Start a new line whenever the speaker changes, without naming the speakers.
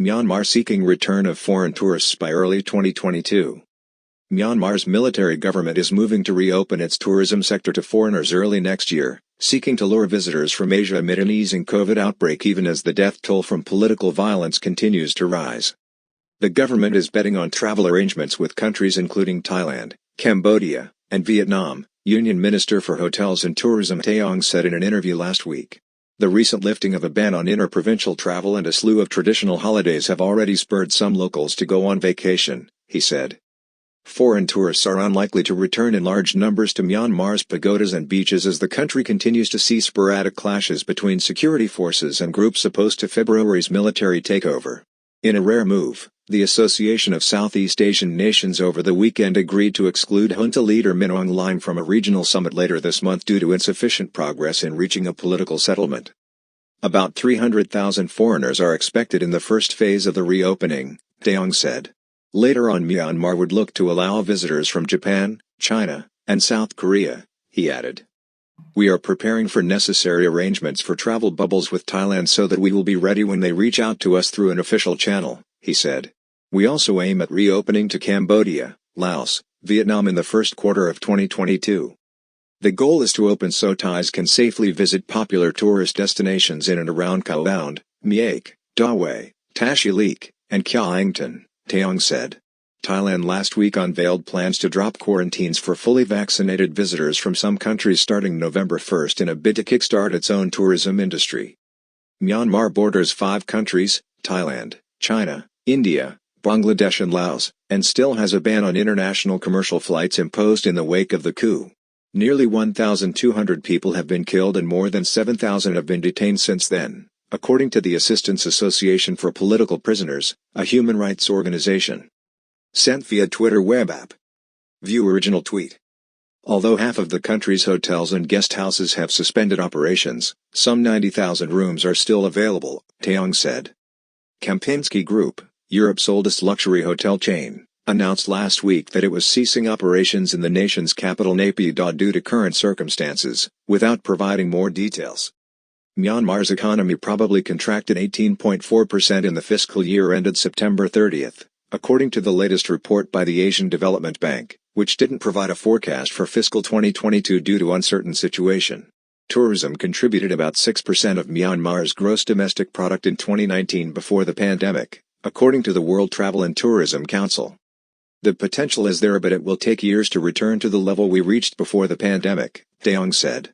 Myanmar seeking return of foreign tourists by early 2022. Myanmar's military government is moving to reopen its tourism sector to foreigners early next year, seeking to lure visitors from Asia amid an easing COVID outbreak even as the death toll from political violence continues to rise. The government is betting on travel arrangements with countries including Thailand, Cambodia, and Vietnam, Union Minister for Hotels and Tourism Taong said in an interview last week. The recent lifting of a ban on inter-provincial travel and a slew of traditional holidays have already spurred some locals to go on vacation, he said. Foreign tourists are unlikely to return in large numbers to Myanmar's pagodas and beaches as the country continues to see sporadic clashes between security forces and groups opposed to February's military takeover. In a rare move, the Association of Southeast Asian Nations over the weekend agreed to exclude junta leader Min Aung Hlaing from a regional summit later this month due to insufficient progress in reaching a political settlement. About 300,000 foreigners are expected in the first phase of the reopening, Taong said. Later on, Myanmar would look to allow visitors from Japan, China, and South Korea, he added. We are preparing for necessary arrangements for travel bubbles with Thailand so that we will be ready when they reach out to us through an official channel, he said. We also aim at reopening to Cambodia, Laos, Vietnam in the first quarter of 2022. The goal is to open so Thais can safely visit popular tourist destinations in and around Khao Bound, Miak, Dawei, Tashilik, and Kyaington, Taong said. Thailand last week unveiled plans to drop quarantines for fully vaccinated visitors from some countries starting November 1 in a bid to kickstart its own tourism industry. Myanmar borders 5 countries, Thailand, China, India, Bangladesh and Laos, and still has a ban on international commercial flights imposed in the wake of the coup. Nearly 1,200 people have been killed and more than 7,000 have been detained since then, according to the Assistance Association for Political Prisoners, a human rights organization. Sent via Twitter web app. View original tweet. Although half of the country's hotels and guest houses have suspended operations, some 90,000 rooms are still available, Taong said. Kempinski Group, Europe's oldest luxury hotel chain, announced last week that it was ceasing operations in the nation's capital Naypyidaw due to current circumstances, without providing more details. Myanmar's economy probably contracted 18.4% in the fiscal year ended September 30, according to the latest report by the Asian Development Bank, which didn't provide a forecast for fiscal 2022 due to uncertain situation. Tourism contributed about 6% of Myanmar's gross domestic product in 2019 before the pandemic, according to the World Travel and Tourism Council. The potential is there, but it will take years to return to the level we reached before the pandemic, Taong said.